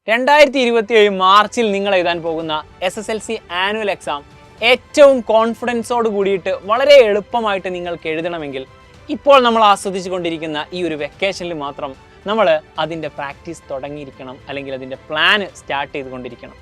2027 മാർച്ചിൽ നിങ്ങൾ എഴുതാൻ പോകുന്ന SSLC ആനുവൽ എക്സാം ഏറ്റവും കോൺഫിഡൻസോട് കൂടിയിട്ട് വളരെ എളുപ്പമായിട്ട് നിങ്ങൾക്ക് എഴുതണമെങ്കിൽ ഇപ്പോൾ നമ്മൾ ആസ്വദിച്ചു കൊണ്ടിരിക്കുന്ന ഈ ഒരു വെക്കേഷനിൽ മാത്രം നമ്മൾ അതിൻ്റെ പ്രാക്ടീസ് തുടങ്ങിയിരിക്കണം, അല്ലെങ്കിൽ അതിൻ്റെ പ്ലാന് സ്റ്റാർട്ട് ചെയ്തുകൊണ്ടിരിക്കണം.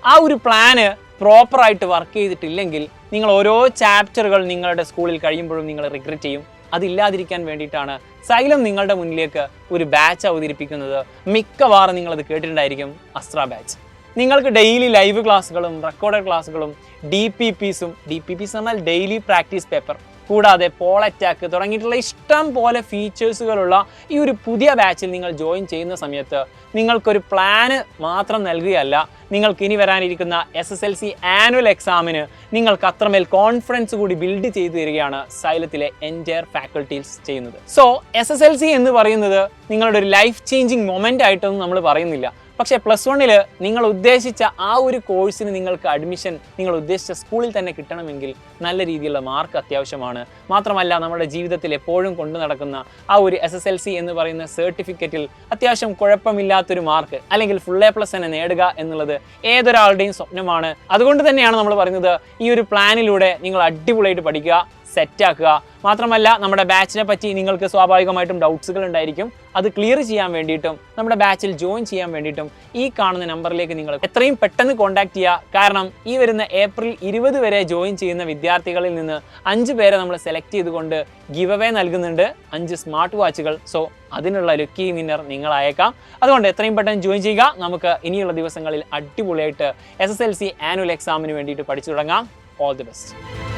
ആ ഒരു പ്ലാന് പ്രോപ്പറായിട്ട് വർക്ക് ചെയ്തിട്ടില്ലെങ്കിൽ നിങ്ങൾ ഓരോ ചാപ്റ്ററുകൾ നിങ്ങളുടെ സ്കൂളിൽ കഴിയുമ്പോഴും നിങ്ങൾ റിഗ്രറ്റ് ചെയ്യും. അതില്ലാതിരിക്കാൻ വേണ്ടിയിട്ടാണ് സൈലം നിങ്ങളുടെ മുന്നിലേക്ക് ഒരു ബാച്ച് അവതരിപ്പിക്കുന്നത്. മിക്കവാറും നിങ്ങളത് കേട്ടിട്ടുണ്ടായിരിക്കും, അസ്ത്ര ബാച്ച്. നിങ്ങൾക്ക് ഡെയിലി ലൈവ് ക്ലാസ്സുകളും റെക്കോർഡഡ് ക്ലാസ്സുകളും DPPs എന്ന് പറഞ്ഞാൽ ഡെയിലി പ്രാക്ടീസ് പേപ്പർ, കൂടാതെ പോൾ അറ്റാക്ക് തുടങ്ങിയിട്ടുള്ള ഇഷ്ടം പോലെ ഫീച്ചേഴ്സുകളുള്ള ഈ ഒരു പുതിയ ബാച്ചിൽ നിങ്ങൾ ജോയിൻ ചെയ്യുന്ന സമയത്ത് നിങ്ങൾക്കൊരു പ്ലാന് മാത്രം നൽകുകയല്ല, നിങ്ങൾക്ക് ഇനി വരാനിരിക്കുന്ന SSLC ആനുവൽ എക്സാമിന് നിങ്ങൾക്ക് അത്രമേൽ കോൺഫിഡൻസ് കൂടി ബിൽഡ് ചെയ്തു തരികയാണ് സൈലത്തിലെ എൻറ്റയർ ഫാക്കൽറ്റീസ് ചെയ്യുന്നത്. സോ SSLC എന്ന് പറയുന്നത് നിങ്ങളുടെ ഒരു ലൈഫ് ചേഞ്ചിങ് മൊമെൻ്റ് ആയിട്ടൊന്നും നമ്മൾ പറയുന്നില്ല. പക്ഷേ +1 നിങ്ങൾ ഉദ്ദേശിച്ച ആ ഒരു കോഴ്സിന് നിങ്ങൾക്ക് അഡ്മിഷൻ നിങ്ങൾ ഉദ്ദേശിച്ച സ്കൂളിൽ തന്നെ കിട്ടണമെങ്കിൽ നല്ല രീതിയിലുള്ള മാർക്ക് അത്യാവശ്യമാണ്. മാത്രമല്ല, നമ്മുടെ ജീവിതത്തിൽ എപ്പോഴും കൊണ്ടു നടക്കുന്ന ആ ഒരു SSLC എന്ന് പറയുന്ന സർട്ടിഫിക്കറ്റിൽ അത്യാവശ്യം കുഴപ്പമില്ലാത്തൊരു മാർക്ക് അല്ലെങ്കിൽ ഫുൾ A+ തന്നെ നേടുക എന്നുള്ളത് ഏതൊരാളുടെയും സ്വപ്നമാണ്. അതുകൊണ്ട് തന്നെയാണ് നമ്മൾ പറയുന്നത്, ഈ ഒരു പ്ലാനിലൂടെ നിങ്ങൾ അടിപൊളിയായിട്ട് പഠിക്കുക, സെറ്റാക്കുക. മാത്രമല്ല, നമ്മുടെ ബാച്ചിനെ പറ്റി നിങ്ങൾക്ക് സ്വാഭാവികമായിട്ടും ഡൗട്ട്സുകൾ ഉണ്ടായിരിക്കും. അത് ക്ലിയർ ചെയ്യാൻ വേണ്ടിയിട്ടും നമ്മുടെ ബാച്ചിൽ ജോയിൻ ചെയ്യാൻ വേണ്ടിയിട്ടും ഈ കാണുന്ന നമ്പറിലേക്ക് നിങ്ങൾ എത്രയും പെട്ടെന്ന് കോൺടാക്ട് ചെയ്യുക. കാരണം ഈ വരുന്ന ഏപ്രിൽ 20 വരെ ജോയിൻ ചെയ്യുന്ന വിദ്യാർത്ഥികളിൽ നിന്ന് 5 പേരെ നമ്മൾ സെലക്ട് ചെയ്തുകൊണ്ട് ഗിവ് അവേ നൽകുന്നുണ്ട്, 5 സ്മാർട്ട് വാച്ചുകൾ. സോ അതിനുള്ള ലക്കി വിന്നർ നിങ്ങളായേക്കാം. അതുകൊണ്ട് എത്രയും പെട്ടെന്ന് ജോയിൻ ചെയ്യുക. നമുക്ക് ഇനിയുള്ള ദിവസങ്ങളിൽ അടിപൊളിയായിട്ട് SSLC ആനുവൽ എക്സാമിന് വേണ്ടിയിട്ട് പഠിച്ചു തുടങ്ങാം. All the best.